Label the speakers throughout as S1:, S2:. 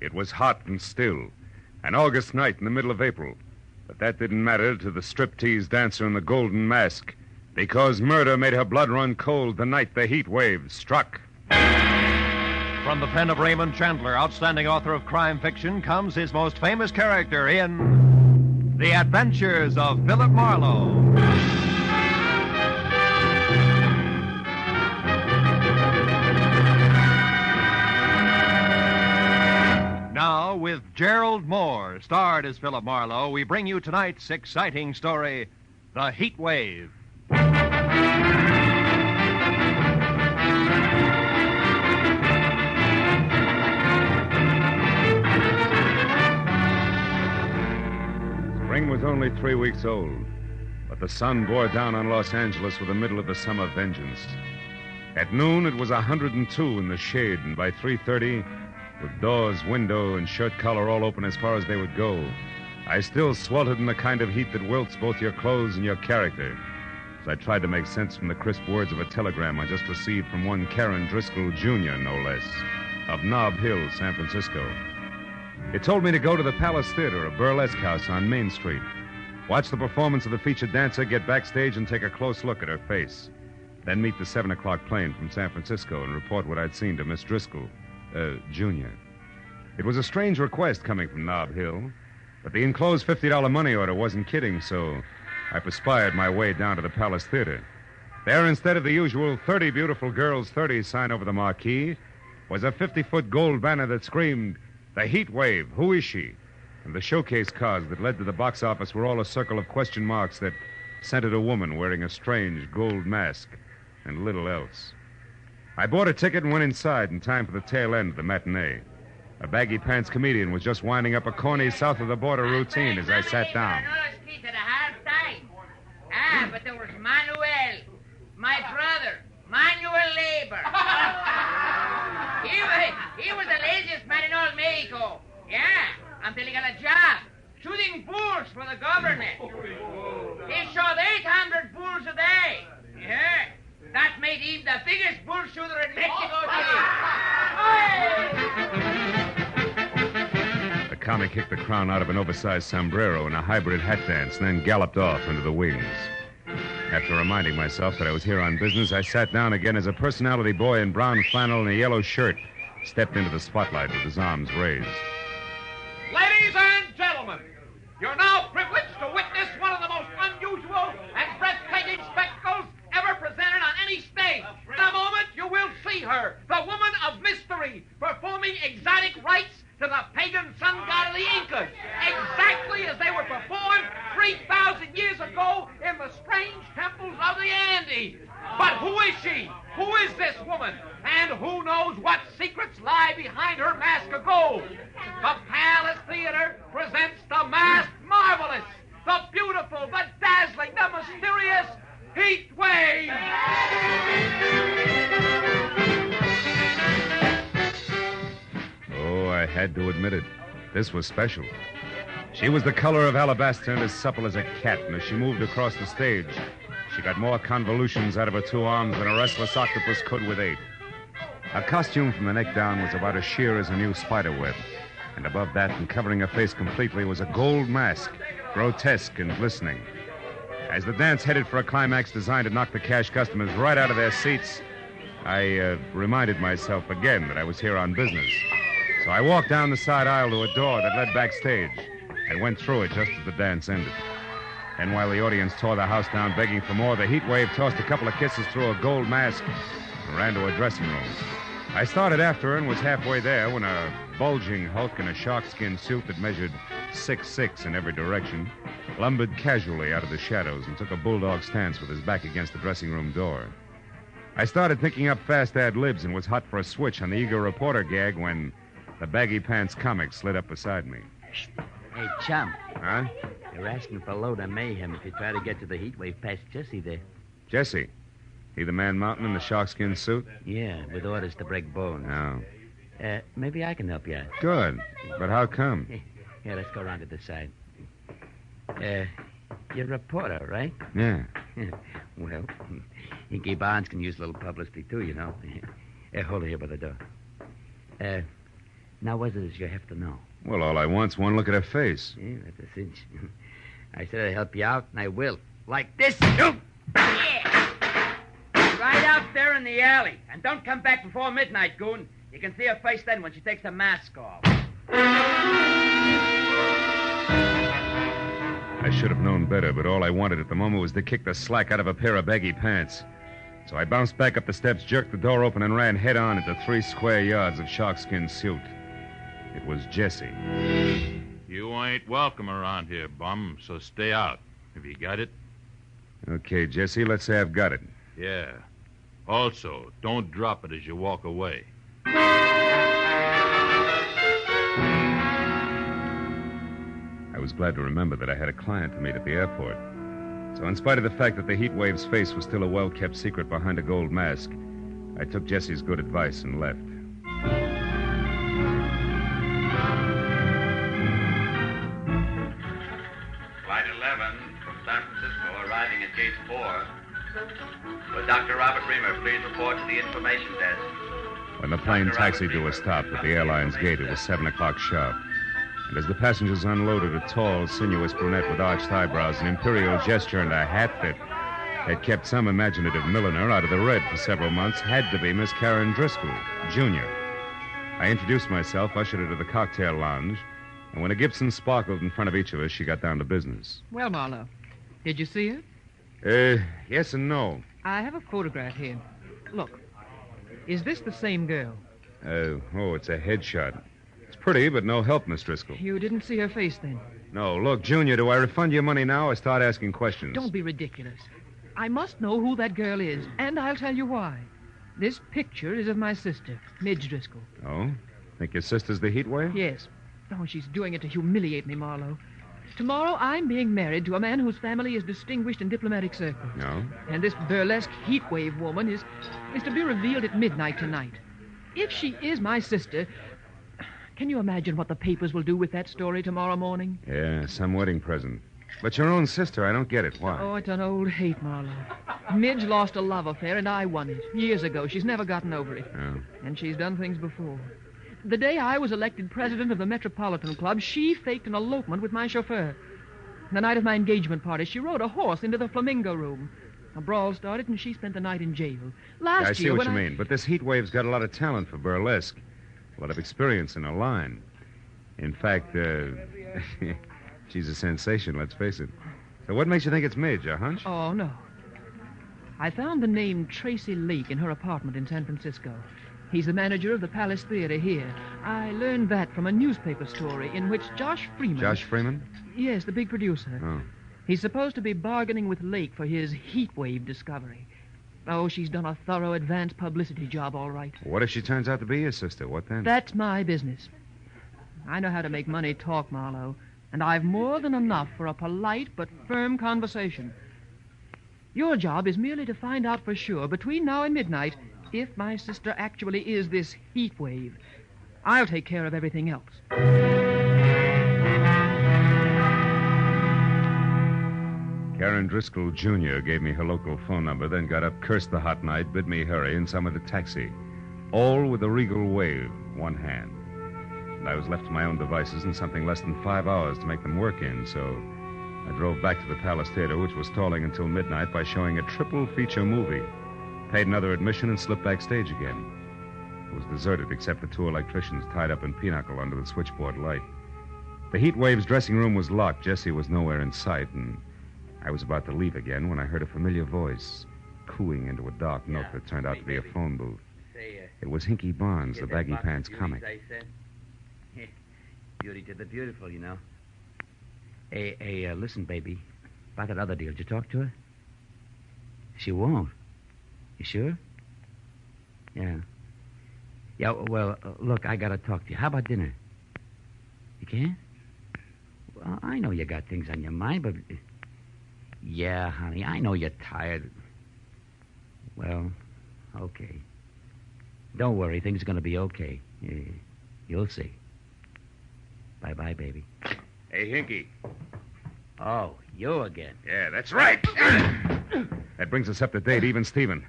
S1: It was hot and still, an August night in the middle of April. But that didn't matter to the striptease dancer in the golden mask, because murder made her blood run cold the night the heat wave struck.
S2: From the pen of Raymond Chandler, outstanding author of crime fiction, comes his most famous character in The Adventures of Philip Marlowe. Now, with Gerald Moore, starred as Philip Marlowe, we bring you tonight's exciting story, The Heat Wave.
S1: Spring was only 3 weeks old, but the sun bore down on Los Angeles with the middle of the summer vengeance. At noon, it was 102 in the shade, and by 3:30, with doors, window, and shirt collar all open as far as they would go, I still sweltered in the kind of heat that wilts both your clothes and your character, as I tried to make sense from the crisp words of a telegram I just received from one Karen Driscoll, Jr., no less, of Nob Hill, San Francisco. It told me to go to the Palace Theater, a burlesque house on Main Street, watch the performance of the featured dancer, get backstage, and take a close look at her face. Then meet the 7 o'clock plane from San Francisco and report what I'd seen to Miss Driscoll, Jr. It was a strange request coming from Nob Hill, but the enclosed $50 money order wasn't kidding, so I perspired my way down to the Palace Theater. There, instead of the usual 30 beautiful girls, 30 sign over the marquee, was a 50-foot gold banner that screamed, "The Heat Wave, who is she?" And the showcase cars that led to the box office were all a circle of question marks that centered a woman wearing a strange gold mask and little else. I bought a ticket and went inside in time for the tail end of the matinee. A baggy-pants comedian was just winding up a corny south-of-the-border routine as I sat down.
S3: But there was Manuel, my brother, manual labor. He was the laziest man in all Mexico. Yeah, until he got a job shooting bulls for the government. He shot 800 bulls a day. Yeah, that made him the biggest bull shooter in Mexico City.
S1: The comic kicked the crown out of an oversized sombrero in a hybrid hat dance and then galloped off into the wings. After reminding myself that I was here on business, I sat down again as a personality boy in brown flannel and a yellow shirt stepped into the spotlight with his arms raised.
S4: Ladies and gentlemen, you're now privileged to witness one of the most unusual and breathtaking spectacles ever presented on any stage. In a moment, you will see her, the woman of mystery, performing exotic rites to the pagan sun god of the Incas, exactly as they were performed 3,000 years ago in the strange temples of the Andes. But who is she? Who is this woman? And who knows what secrets lie behind her mask of gold? The Palace Theater presents the masked marvelous, the beautiful, the dazzling, the mysterious Heat Wave.
S1: Oh, I had to admit it. This was special. She was the color of alabaster and as supple as a cat, and as she moved across the stage, she got more convolutions out of her two arms than a restless octopus could with 8. Her costume from the neck down was about as sheer as a new spider web, and above that, and covering her face completely, was a gold mask, grotesque and glistening. As the dance headed for a climax designed to knock the cash customers right out of their seats, I reminded myself again that I was here on business. So I walked down the side aisle to a door that led backstage. I went through it just as the dance ended. And while the audience tore the house down begging for more, the Heat Wave tossed a couple of kisses through a gold mask and ran to a dressing room. I started after her and was halfway there when a bulging hulk in a sharkskin suit that measured 6'6" in every direction lumbered casually out of the shadows and took a bulldog stance with his back against the dressing room door. I started thinking up fast ad-libs and was hot for a switch on the eager reporter gag when the baggy-pants comic slid up beside me.
S5: Hey, chum.
S1: Huh?
S5: They're asking for a load of mayhem if you try to get to the Heat Wave past Jesse there.
S1: Jesse? He the man mountain in the sharkskin suit?
S5: Yeah, with orders to break bones.
S1: No.
S5: Maybe I can help you out.
S1: Good. But how come?
S5: Yeah, let's go around to the side. You're a reporter, right?
S1: Yeah.
S5: Well, Inky Barnes can use a little publicity, too, you know. Hold it here by the door. Now, what is it you have to know?
S1: Well, all I want's one look at her face.
S5: Yeah, that's a cinch. I said I'd help you out, and I will. Like this.
S3: Yeah. Right out there in the alley. And don't come back before midnight, Goon. You can see her face then when she takes the mask off.
S1: I should have known better, but all I wanted at the moment was to kick the slack out of a pair of baggy pants. So I bounced back up the steps, jerked the door open, and ran head-on into 3 square yards of sharkskin suit. It was Jesse.
S6: You ain't welcome around here, bum, so stay out. Have you got it?
S1: Okay, Jesse, let's say I've got it.
S6: Yeah. Also, don't drop it as you walk away.
S1: I was glad to remember that I had a client to meet at the airport. So in spite of the fact that the heat wave's face was still a well-kept secret behind a gold mask, I took Jesse's good advice and left.
S7: Flight 11 from San Francisco arriving at Gate 4. Will Dr. Robert Reamer please report to the information desk?
S1: When the plane taxied to a stop at the airline's gate, it was 7 o'clock sharp. And as the passengers unloaded, a tall, sinuous brunette with arched eyebrows, an imperial gesture, and a hat that had kept some imaginative milliner out of the red for several months had to be Miss Karen Driscoll, Jr. I introduced myself, ushered her to the cocktail lounge, and when a Gibson sparkled in front of each of us, she got down to business.
S8: Well, Marlowe, did you see her?
S1: Yes and no.
S8: I have a photograph here. Look, is this the same girl?
S1: It's a headshot. It's pretty, but no help, Miss Driscoll.
S8: You didn't see her face then?
S1: No. Look, Junior, do I refund your money now or start asking questions?
S8: Don't be ridiculous. I must know who that girl is, and I'll tell you why. This picture is of my sister, Midge Driscoll.
S1: Oh? Think your sister's the heat wave?
S8: Yes. Oh, she's doing it to humiliate me, Marlowe. Tomorrow, I'm being married to a man whose family is distinguished in diplomatic circles.
S1: No?
S8: And this burlesque heat wave woman is to be revealed at midnight tonight. If she is my sister, can you imagine what the papers will do with that story tomorrow morning?
S1: Yeah, some wedding present. But your own sister, I don't get it. Why?
S8: Oh, it's an old hate, Marlowe. Midge lost a love affair, and I won it. Years ago. She's never gotten over it.
S1: Oh.
S8: And she's done things before. The day I was elected president of the Metropolitan Club, she faked an elopement with my chauffeur. The night of my engagement party, she rode a horse into the Flamingo Room. A brawl started, and she spent the night in jail. Last
S1: Yeah, I see
S8: year,
S1: what
S8: when
S1: you mean. But this heat wave's got a lot of talent for burlesque. A lot of experience in her line. In fact, she's a sensation, let's face it. So what makes you think it's Midge, a hunch?
S8: Oh, no. I found the name Tracy Lake in her apartment in San Francisco. He's the manager of the Palace Theater here. I learned that from a newspaper story in which Josh Freeman...
S1: Josh Freeman?
S8: Yes, the big producer.
S1: Oh.
S8: He's supposed to be bargaining with Lake for his heat wave discovery. Oh, she's done a thorough advance publicity job, all right.
S1: What if she turns out to be your sister? What then?
S8: That's my business. I know how to make money talk, Marlowe, and I've more than enough for a polite but firm conversation. Your job is merely to find out for sure, between now and midnight, if my sister actually is this heat wave. I'll take care of everything else.
S1: Karen Driscoll, Jr. gave me her local phone number, then got up, cursed the hot night, bid me hurry, and summoned a taxi. All with a regal wave, one hand. And I was left to my own devices in something less than 5 hours to make them work in, so I drove back to the Palace Theater, which was stalling until midnight by showing a triple feature movie. Paid another admission and slipped backstage again. It was deserted except for 2 electricians tied up in pinochle under the switchboard light. The heat wave's dressing room was locked. Jesse was nowhere in sight, and I was about to leave again when I heard a familiar voice cooing into a dark nook that turned out to be a phone booth. It was Hinky Barnes, the baggy pants comic.
S5: Beauty to the beautiful, you know. Hey, listen, baby. About that other deal, did you talk to her? She won't. You sure? Yeah. Yeah, well, look, I gotta talk to you. How about dinner? You can't? Well, I know you got things on your mind, but... Yeah, honey, I know you're tired. Well, okay. Don't worry, things are gonna be okay. You'll see. Bye-bye, baby.
S1: Hey, Hinky.
S5: Oh, you again.
S1: Yeah, that's right. That brings us up to date, even Steven.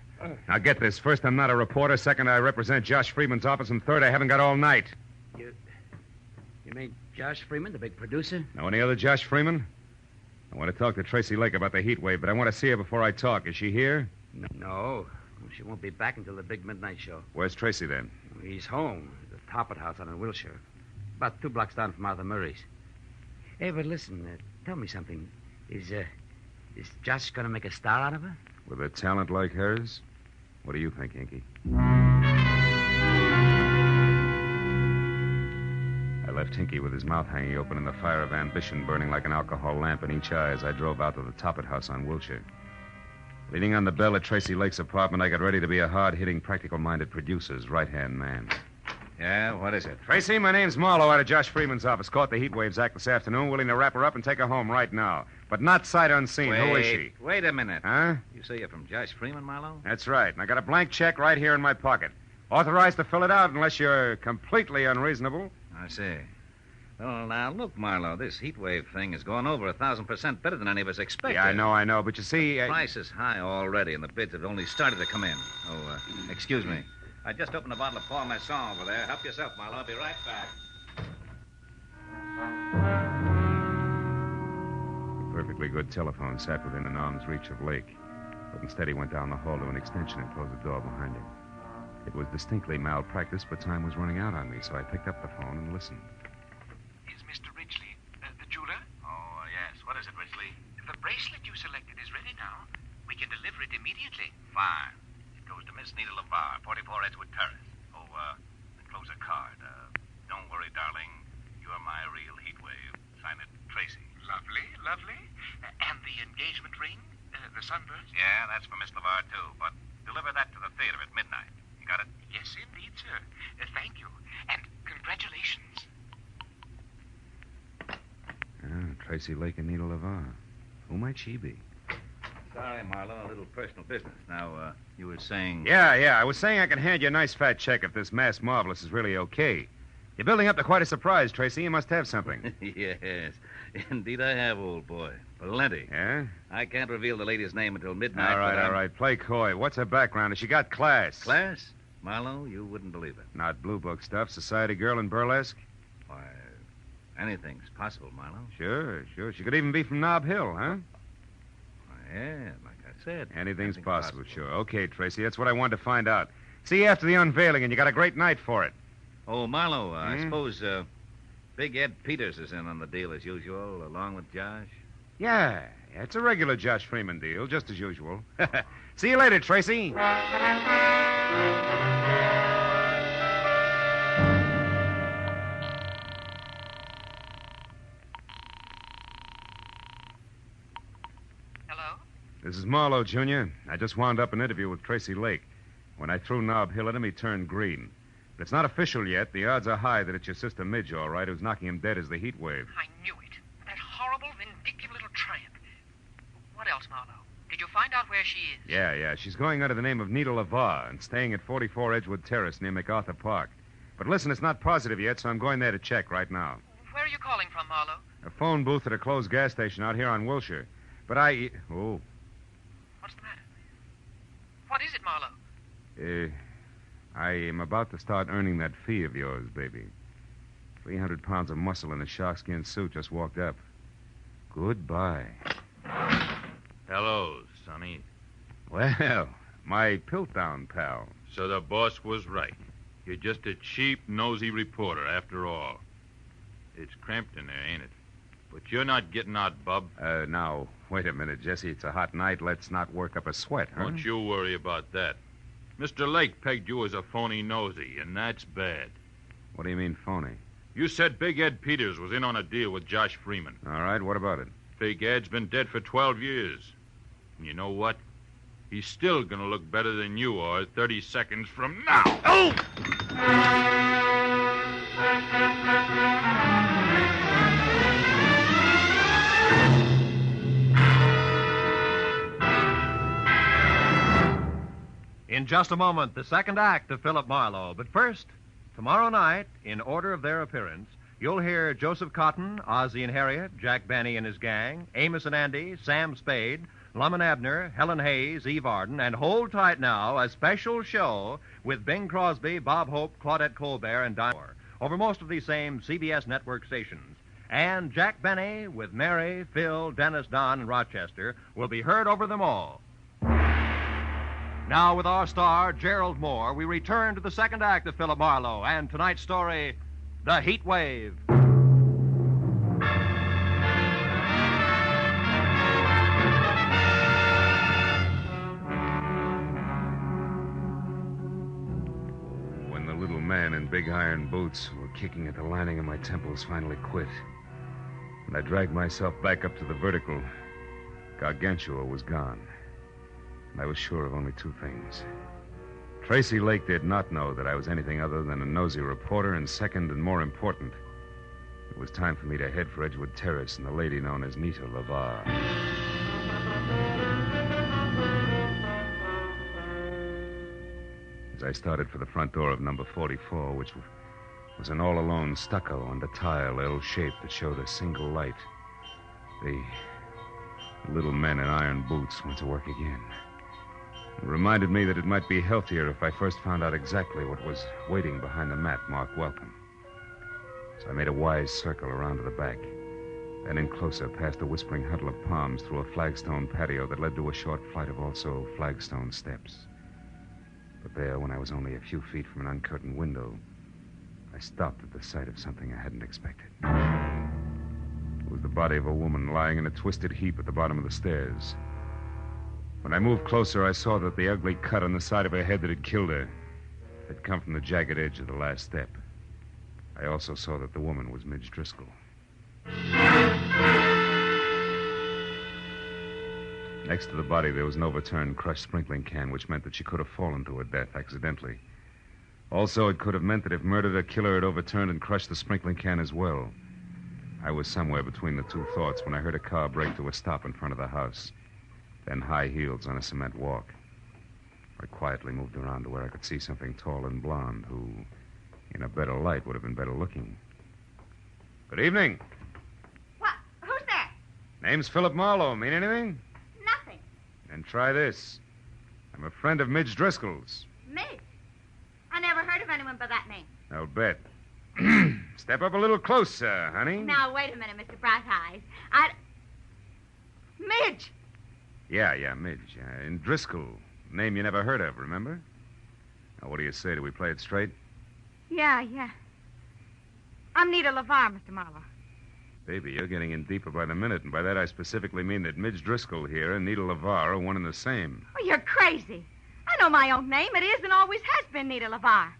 S1: Now get this. First, I'm not a reporter. Second, I represent Josh Freeman's office. And third, I haven't got all night.
S5: You mean Josh Freeman, the big producer?
S1: Know any other Josh Freeman? I want to talk to Tracy Lake about the heat wave, but I want to see her before I talk. Is she here?
S5: No. She won't be back until the big midnight show.
S1: Where's Tracy then?
S5: He's home. The Toppet House on in Wilshire. About 2 blocks down from Arthur Murray's. Hey, but listen, tell me something. Is Josh going to make a star out of her?
S1: With a talent like hers? What do you think, Inky? I left Hinky with his mouth hanging open and the fire of ambition burning like an alcohol lamp in each eye as I drove out to the Toppet House on Wilshire. Leaning on the bell at Tracy Lake's apartment, I got ready to be a hard-hitting, practical-minded producer's right-hand man.
S9: Yeah, what is it?
S1: Tracy, my name's Marlowe out of Josh Freeman's office. Caught the Heat Waves Act this afternoon, willing to wrap her up and take her home right now. But not sight unseen. Who is she?
S9: Wait a minute.
S1: Huh?
S9: You say you're from Josh Freeman, Marlowe?
S1: That's right. And I got a blank check right here in my pocket. Authorized to fill it out unless you're completely unreasonable.
S9: I see. Well, now, look, Marlowe, this heat wave thing is going over 1,000% better than any of us expected.
S1: Yeah, I know. But you see...
S9: The price is high already, and the bids have only started to come in. Oh, excuse me. I just opened a bottle of Parmesan over there. Help yourself, Marlowe. I'll be right back.
S1: A perfectly good telephone sat within an arm's reach of Lake. But instead he went down the hall to an extension and closed the door behind him. It was distinctly malpractice, but time was running out on me, so I picked up the phone and listened.
S10: Is Mr. Ridgely the jeweler?
S7: Oh, yes. What is it, Ridgely?
S10: The bracelet you selected is ready now. We can deliver it immediately.
S7: Fine. It goes to Miss Nita LeVar, 44 Edgewood Terrace. Oh, enclose a card. Don't worry, darling. You're my real heat wave. Sign it, Tracy.
S10: Lovely, lovely. And the engagement ring? The sunburst?
S7: Yeah, that's for Miss LeVar, too. But deliver that to the theater at midnight. You got it?
S10: Yes, indeed, sir. Thank you. And congratulations.
S1: Tracy Lake and Nita LeVar. Who might she be?
S9: Sorry, Marlowe, a little personal business. Now, you were saying...
S1: Yeah. I was saying I can hand you a nice fat check if this mass marvelous is really okay. You're building up to quite a surprise, Tracy. You must have something.
S9: Yes. Indeed I have, old boy. Plenty.
S1: Yeah?
S9: I can't reveal the lady's name until midnight.
S1: All right. Play coy. What's her background? Has she got class?
S9: Class? Marlowe, you wouldn't believe it.
S1: Not blue book stuff. Society girl in burlesque?
S9: Why, anything's possible, Marlowe.
S1: Sure. She could even be from Nob Hill, huh?
S9: Yeah, like I said.
S1: Anything's possible, sure. Okay, Tracy, that's what I wanted to find out. See you after the unveiling, and you got a great night for it.
S9: Oh, Marlowe, I suppose Big Ed Peters is in on the deal as usual, along with Josh?
S1: Yeah, it's a regular Josh Freeman deal, just as usual. See you later, Tracy.
S10: Hello?
S1: This is Marlowe, Jr. I just wound up an interview with Tracy Lake. When I threw Nob Hill at him, he turned green. But it's not official yet. The odds are high that it's your sister Midge, all right, who's knocking him dead as the heat wave.
S10: I knew it. That horrible, vindictive little tramp. What else, Marlowe? Did you find out where she is?
S1: Yeah. She's going under the name of Nita LeVar and staying at 44 Edgewood Terrace near MacArthur Park. But listen, it's not positive yet, so I'm going there to check right now.
S10: Where are you calling from, Marlowe?
S1: A phone booth at a closed gas station out here on Wilshire. But Oh.
S10: What's the matter? What is it, Marlowe?
S1: I am about to start earning that fee of yours, baby. 300 pounds of muscle in a sharkskin suit just walked up. Goodbye.
S6: Hello, Sonny.
S1: Well, my Piltdown pal.
S6: So the boss was right. You're just a cheap, nosy reporter, after all. It's cramped in there, ain't it? But you're not getting out, bub.
S1: Now, wait a minute, Jesse. It's a hot night. Let's not work up a sweat, huh?
S6: Don't you worry about that. Mr. Lake pegged you as a phony nosy, and that's bad.
S1: What do you mean, phony?
S6: You said Big Ed Peters was in on a deal with Josh Freeman.
S1: All right, what about it?
S6: Big Ed's been dead for 12 years. And you know what? He's still going to look better than you are 30 seconds from now. Oh!
S2: In just a moment, the second act of Philip Marlowe. But first, tomorrow night, in order of their appearance, you'll hear Joseph Cotton, Ozzie and Harriet, Jack Benny and his gang, Amos and Andy, Sam Spade, Lum and Abner, Helen Hayes, Eve Arden, and hold tight now, a special show with Bing Crosby, Bob Hope, Claudette Colbert, and Dinah Moore. over most of these same CBS network stations. And Jack Benny with Mary, Phil, Dennis, Don, and Rochester will be heard over them all. Now, with our star, Gerald Moore, we return to the second act of Philip Marlowe and tonight's story, The Heat Wave.
S1: When the little man in big iron boots who were kicking at the lining of my temples finally quit, and I dragged myself back up to the vertical, Gargantua was gone. And I was sure of only two things. Tracy Lake did not know that I was anything other than a nosy reporter, and second and more important, it was time for me to head for Edgewood Terrace and the lady known as Nita LeVar. As I started for the front door of number 44, which was an all-alone stucco under tile L-shaped that showed a single light, the little men in iron boots went to work again. It reminded me that it might be healthier if I first found out exactly what was waiting behind the mat marked Welcome. So I made a wise circle around to the back, then in closer past a whispering huddle of palms through a flagstone patio that led to a short flight of also flagstone steps. But there, when I was only a few feet from an uncurtained window, I stopped at the sight of something I hadn't expected. It was the body of a woman lying in a twisted heap at the bottom of the stairs. When I moved closer, I saw that the ugly cut on the side of her head that had killed her had come from the jagged edge of the last step. I also saw that the woman was Midge Driscoll. Next to the body, there was an overturned, crushed sprinkling can, which meant that she could have fallen to her death accidentally. Also, it could have meant that if murdered, a killer had overturned and crushed the sprinkling can as well. I was somewhere between the two thoughts when I heard a car brake to a stop in front of the house, then high heels on a cement walk. I quietly moved around to where I could see something tall and blonde who, in a better light, would have been better looking. Good evening.
S11: What? Who's there?
S1: Name's Philip Marlowe. Mean anything?
S11: Nothing.
S1: Then try this. I'm a friend of Midge Driscoll's.
S11: Midge? I never heard of anyone by that name.
S1: I'll bet. Step up a little closer, honey.
S11: Now, wait a minute, Mr. Bright Eyes. Midge!
S1: Yeah, Midge. And Driscoll. Name you never heard of, remember? Now, what do you say? Do we play it straight?
S11: Yeah. I'm Nita LeVar, Mr. Marlowe.
S1: Baby, you're getting in deeper by the minute, and by that I specifically mean that Midge Driscoll here and Nita LeVar are one and the same.
S11: Oh, you're crazy. I know my own name. It is and always has been Nita LeVar.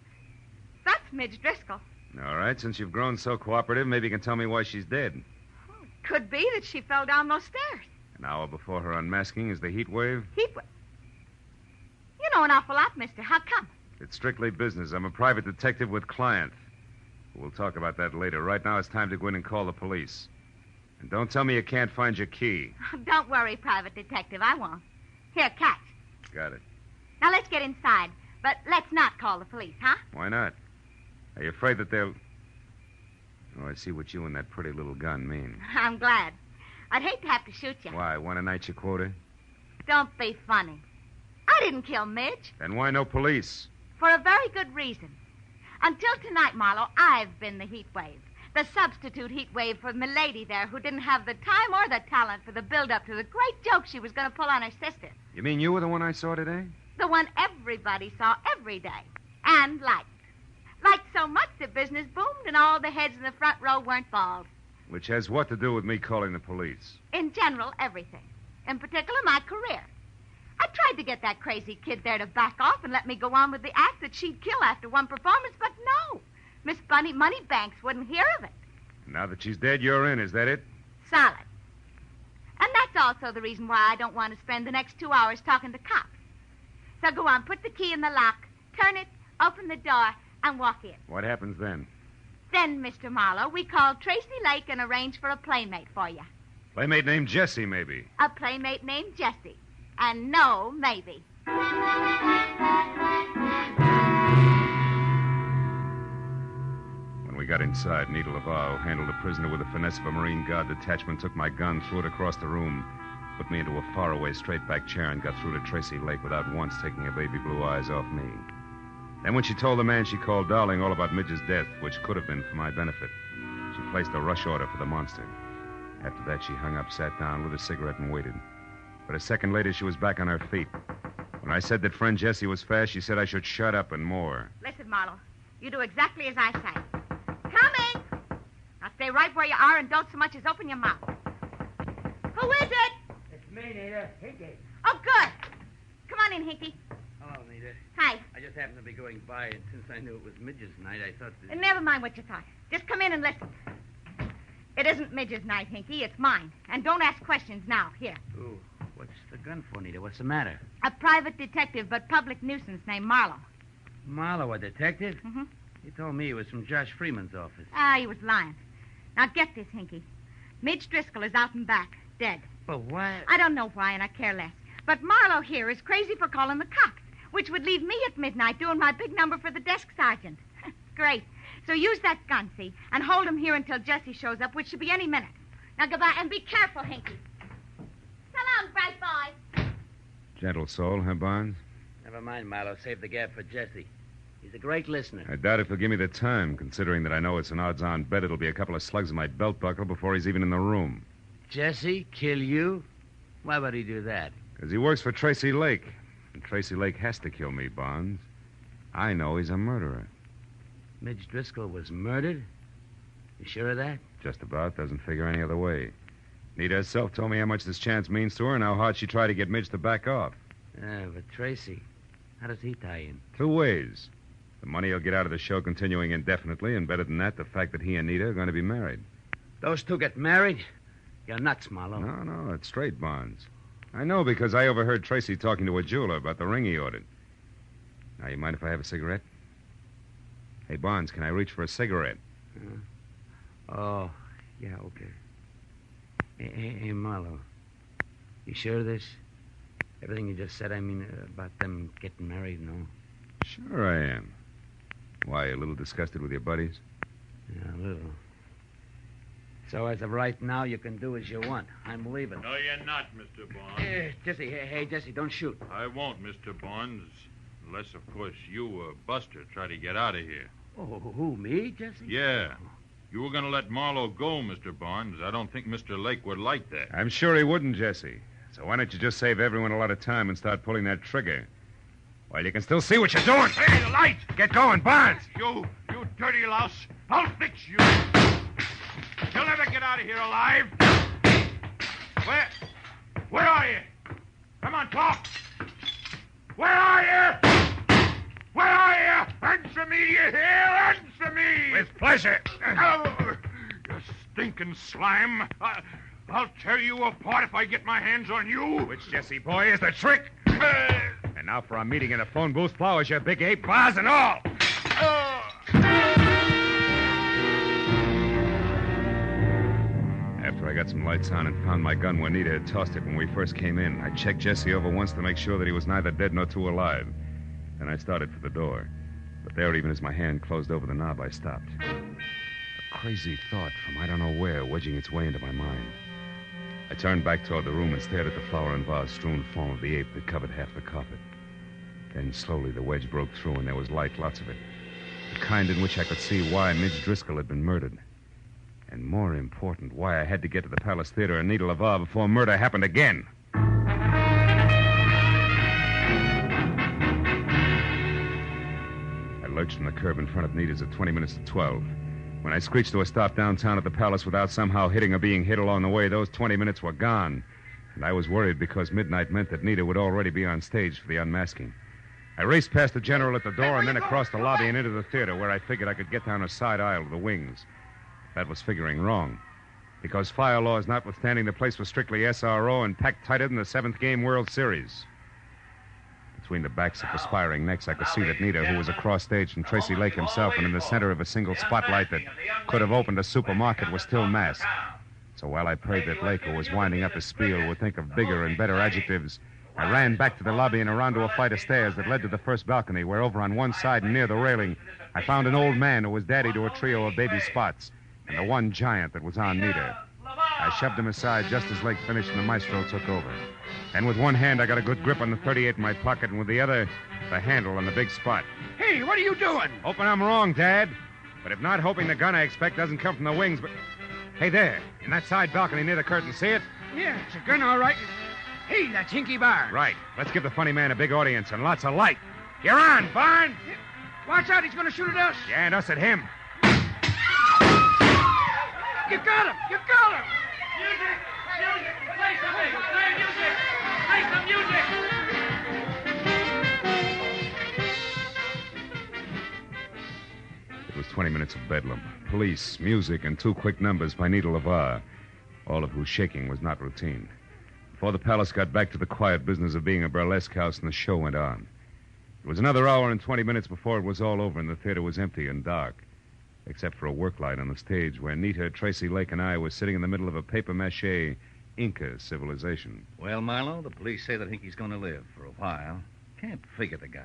S11: That's Midge Driscoll.
S1: All right, since you've grown so cooperative, maybe you can tell me why she's dead.
S11: Oh, it could be that she fell down those stairs.
S1: An hour before her unmasking is the heat wave?
S11: Heat wave? You know an awful lot, mister. How come?
S1: It's strictly business. I'm a private detective with client. We'll talk about that later. Right now, it's time to go in and call the police. And don't tell me you can't find your key.
S11: Don't worry, private detective. I won't. Here, catch.
S1: Got it.
S11: Now, let's get inside. But let's not call the police, huh?
S1: Why not? Are you afraid that they'll... Oh, I see what you and that pretty little gun mean.
S11: I'm glad. I'd hate to have to shoot you.
S1: Why, want a night your quota?
S11: Don't be funny. I didn't kill Midge.
S1: Then why no police?
S11: For a very good reason. Until tonight, Marlowe, I've been the heat wave. The substitute heat wave for Milady there, who didn't have the time or the talent for the build-up to the great joke she was going to pull on her sister.
S1: You mean you were the one I saw today?
S11: The one everybody saw every day. And liked. Liked so much that business boomed and all the heads in the front row weren't bald.
S1: Which has what to do with me calling the police?
S11: In general, everything. In particular, my career. I tried to get that crazy kid there to back off and let me go on with the act that she'd kill after one performance, but no. Miss Bunny Moneybanks wouldn't hear of it.
S1: Now that she's dead, you're in, is that it?
S11: Solid. And that's also the reason why I don't want to spend the next 2 hours talking to cops. So go on, put the key in the lock, turn it, open the door, and walk in.
S1: What happens then?
S11: Then, Mr. Marlowe, we call Tracy Lake and arrange for a playmate for you.
S1: Playmate named Jessie, maybe.
S11: A playmate named Jessie. And no, maybe.
S1: When we got inside, Nita LeVar, who handled the prisoner with the finesse of a Marine Guard detachment, took my gun, threw it across the room, put me into a faraway straight-back chair, and got through to Tracy Lake without once taking her baby blue eyes off me. Then when she told the man she called Darling all about Midge's death, which could have been for my benefit, she placed a rush order for the monster. After that, she hung up, sat down, lit a cigarette, and waited. But a second later, she was back on her feet. When I said that friend Jesse was fast, she said I should shut up and more.
S11: Listen, Marlowe, you do exactly as I say. Coming! Now stay right where you are and don't so much as open your mouth. Who is it?
S5: It's me, Nita. Hinky.
S11: Oh, good. Come on in, Hinky.
S5: Hello, Nita.
S11: Hi.
S5: I just happened to be going by, and since I knew it was Midge's night, I thought that...
S11: Never mind what you thought. Just come in and listen. It isn't Midge's night, Hinky. It's mine. And don't ask questions now. Here.
S5: Ooh, what's the gun for, Nita? What's the matter?
S11: A private detective, but public nuisance named Marlowe.
S5: Marlowe, a detective?
S11: Mm-hmm.
S5: He told me he was from Josh Freeman's office.
S11: Ah, he was lying. Now get this, Hinky. Midge Driscoll is out and back, dead.
S5: But why?
S11: I don't know why, and I care less. But Marlowe here is crazy for calling the cops, which would leave me at midnight doing my big number for the desk sergeant. Great. So use that gun, see, and hold him here until Jesse shows up, which should be any minute. Now goodbye, and be careful, Hinky. So long, bright boy.
S1: Gentle soul, huh, Barnes?
S5: Never mind, Marlowe. Save the gab for Jesse. He's a great listener.
S1: I doubt if he'll give me the time, considering that I know it's an odds-on bet it'll be a couple of slugs in my belt buckle before he's even in the room.
S5: Jesse, kill you? Why would he do that?
S1: Because he works for Tracy Lake. And Tracy Lake has to kill me, Barnes. I know he's a murderer.
S5: Midge Driscoll was murdered? You sure of that?
S1: Just about. Doesn't figure any other way. Nita herself told me how much this chance means to her and how hard she tried to get Midge to back off.
S5: Yeah, but Tracy, how does he tie in?
S1: 2 ways. The money he'll get out of the show continuing indefinitely, and better than that, the fact that he and Nita are going to be married.
S5: Those two get married? You're nuts, Marlowe.
S1: No, it's straight, Barnes. I know because I overheard Tracy talking to a jeweler about the ring he ordered. Now, you mind if I have a cigarette? Hey, Barnes, can I reach for a cigarette?
S5: Oh, yeah, okay. Hey, Marlowe. You sure of this? Everything you just said, I mean, about them getting married and all?
S1: Sure I am. Why, a little disgusted with your buddies?
S5: Yeah, a little. So as of right now, you can do as you want. I'm leaving.
S6: No, you're not, Mr. Barnes.
S5: Jesse, hey, Jesse, don't shoot.
S6: I won't, Mr. Barnes. Unless, of course, you or Buster try to get out of here.
S5: Oh, who, me, Jesse?
S6: Yeah. You were going to let Marlowe go, Mr. Barnes. I don't think Mr. Lake would like that.
S1: I'm sure he wouldn't, Jesse. So why don't you just save everyone a lot of time and start pulling that trigger? While you can still see what you're doing.
S4: Hey, the light!
S1: Get going, Barnes!
S4: You dirty louse. I'll fix you. You'll never get out of here alive. Where are you? Come on, talk. Where are you? Where are you? Answer me, you hear? Answer me!
S1: With pleasure.
S4: Oh, you stinking slime. I'll tear you apart if I get my hands on you.
S1: Which, Jesse boy, is the trick? And now for our meeting in the phone booth, flowers, you big ape, bars and all. After I got some lights on and found my gun where Nita had tossed it when we first came in, I checked Jesse over once to make sure that he was neither dead nor too alive. Then I started for the door. But there, even as my hand closed over the knob, I stopped. A crazy thought from I don't know where wedging its way into my mind. I turned back toward the room and stared at the flower and vase-strewn form of the ape that covered half the carpet. Then slowly the wedge broke through and there was light, lots of it. The kind in which I could see why Midge Driscoll had been murdered. And more important, why I had to get to the Palace Theater and Nita LaVar before murder happened again. I lurched from the curb in front of Nita's at 20 minutes to 12. When I screeched to a stop downtown at the Palace without somehow hitting or being hit along the way, those 20 minutes were gone. And I was worried because midnight meant that Nita would already be on stage for the unmasking. I raced past the general at the door and then across the lobby and into the theater where I figured I could get down a side aisle of the wings. That was figuring wrong. Because fire laws notwithstanding, the place was strictly SRO and packed tighter than the 7th Game World Series. Between the backs of perspiring necks, I could see that Nita, who was across stage from Tracy Lake himself and in the center of a single spotlight that could have opened a supermarket, was still masked. So while I prayed that Lake, who was winding up his spiel, would think of bigger and better adjectives, I ran back to the lobby and around to a flight of stairs that led to the first balcony, where over on one side and near the railing, I found an old man who was daddy to a trio of baby spots, and the one giant that was on Nita. I shoved him aside just as leg finished and the maestro took over. And with one hand, I got a good grip on the .38 in my pocket, and with the other, the handle on the big spot.
S4: Hey, what are you doing?
S1: Hoping I'm wrong, Dad. But if not, hoping the gun I expect doesn't come from the wings, but... Hey, there, in that side balcony near the curtain, see it?
S4: Yeah, it's a gun, all right. Hey, that's Hinky Barnes.
S1: Right. Let's give the funny man a big audience and lots of light. You're on, Barnes!
S4: Watch out, he's going to shoot at us.
S1: Yeah, and us at him.
S4: You got him! You got him!
S3: Music! Music! Play something! Play music! Play some music!
S1: It was 20 minutes of bedlam. Police, music, and 2 quick numbers by Nita LeVar, all of whose shaking was not routine. Before the Palace got back to the quiet business of being a burlesque house, and the show went on. It was another hour and 20 minutes before it was all over, and the theater was empty and dark, except for a work light on the stage where Nita, Tracy Lake, and I were sitting in the middle of a papier-mâché Inca civilization.
S9: Well, Marlowe, the police say that Hinky's going to live for a while. Can't figure the guy.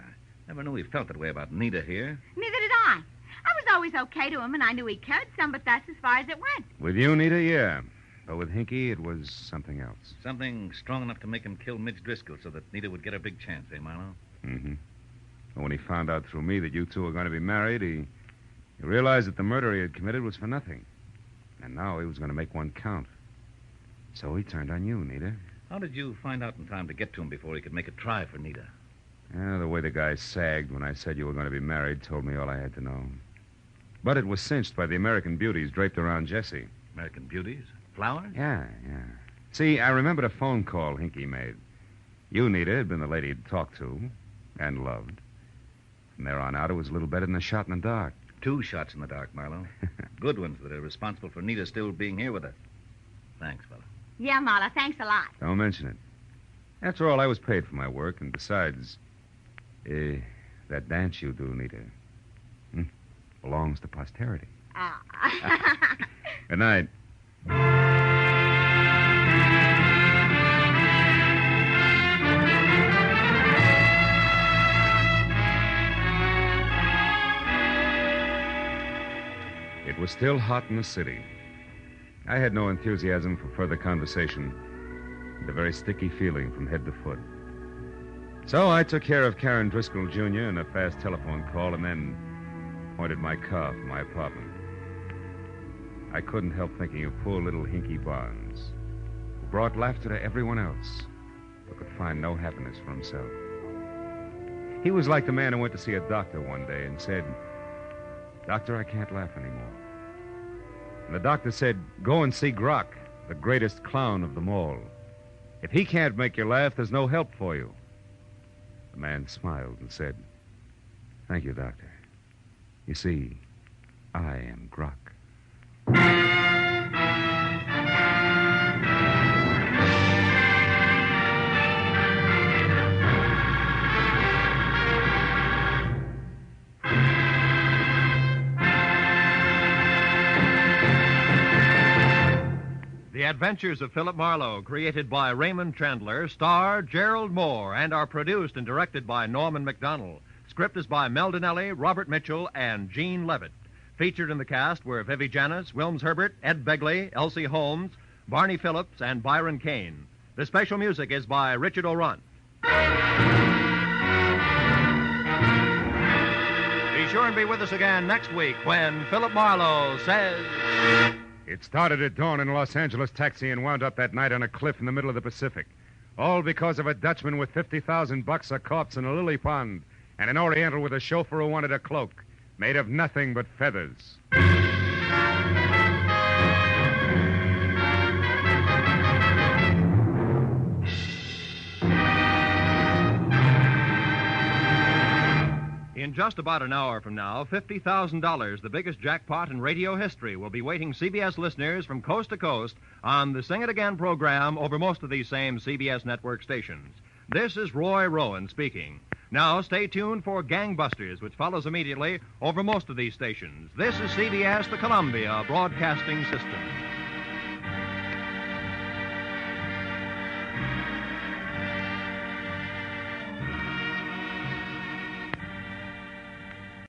S9: Never knew he felt that way about Nita here.
S11: Neither did I. I was always okay to him, and I knew he cared some, but that's as far as it went.
S1: With you, Nita, yeah. But with Hinky, it was something else.
S9: Something strong enough to make him kill Midge Driscoll so that Nita would get her big chance, eh, Marlowe?
S1: Mm-hmm. And when he found out through me that you two were going to be married, he realized that the murder he had committed was for nothing. And now he was going to make one count. So he turned on you, Nita.
S9: How did you find out in time to get to him before he could make a try for Nita?
S1: The way the guy sagged when I said you were going to be married told me all I had to know. But it was cinched by the American beauties draped around Jessie.
S9: American beauties? Flowers?
S1: Yeah. See, I remembered a phone call Hinky made. You, Nita, had been the lady he'd talked to and loved. From there on out, it was a little better than a shot in the dark.
S9: 2 shots in the dark, Marlowe. Good ones that are responsible for Nita still being here with us. Thanks, fella.
S11: Yeah, Marla, thanks a lot.
S1: Don't mention it. After all, I was paid for my work, and besides, that dance you do, Nita, belongs to posterity.
S11: Ah.
S1: Good night. It was still hot in the city. I had no enthusiasm for further conversation, and a very sticky feeling from head to foot. So I took care of Karen Driscoll, Jr. in a fast telephone call and then pointed my car for my apartment. I couldn't help thinking of poor little Hinky Barnes, who brought laughter to everyone else, but could find no happiness for himself. He was like the man who went to see a doctor one day and said, "Doctor, I can't laugh anymore." And the doctor said, "Go and see Grok, the greatest clown of them all. If he can't make you laugh, there's no help for you." The man smiled and said, "Thank you, doctor. You see, I am Grok."
S2: The Adventures of Philip Marlowe, created by Raymond Chandler, star Gerald Moore, and are produced and directed by Norman McDonald. Script is by Mel Donnelly, Robert Mitchell, and Gene Levitt. Featured in the cast were Vivi Janis, Wilms Herbert, Ed Begley, Elsie Holmes, Barney Phillips, and Byron Kane. The special music is by Richard O'Runt. Be sure and be with us again next week when Philip Marlowe says...
S1: It started at dawn in a Los Angeles taxi and wound up that night on a cliff in the middle of the Pacific. All because of a Dutchman with $50,000, a corpse in a lily pond, and an Oriental with a chauffeur who wanted a cloak made of nothing but feathers.
S2: In just about an hour from now, $50,000, the biggest jackpot in radio history, will be waiting CBS listeners from coast to coast on the Sing It Again program over most of these same CBS network stations. This is Roy Rowan speaking. Now, stay tuned for Gangbusters, which follows immediately over most of these stations. This is CBS, the Columbia Broadcasting System.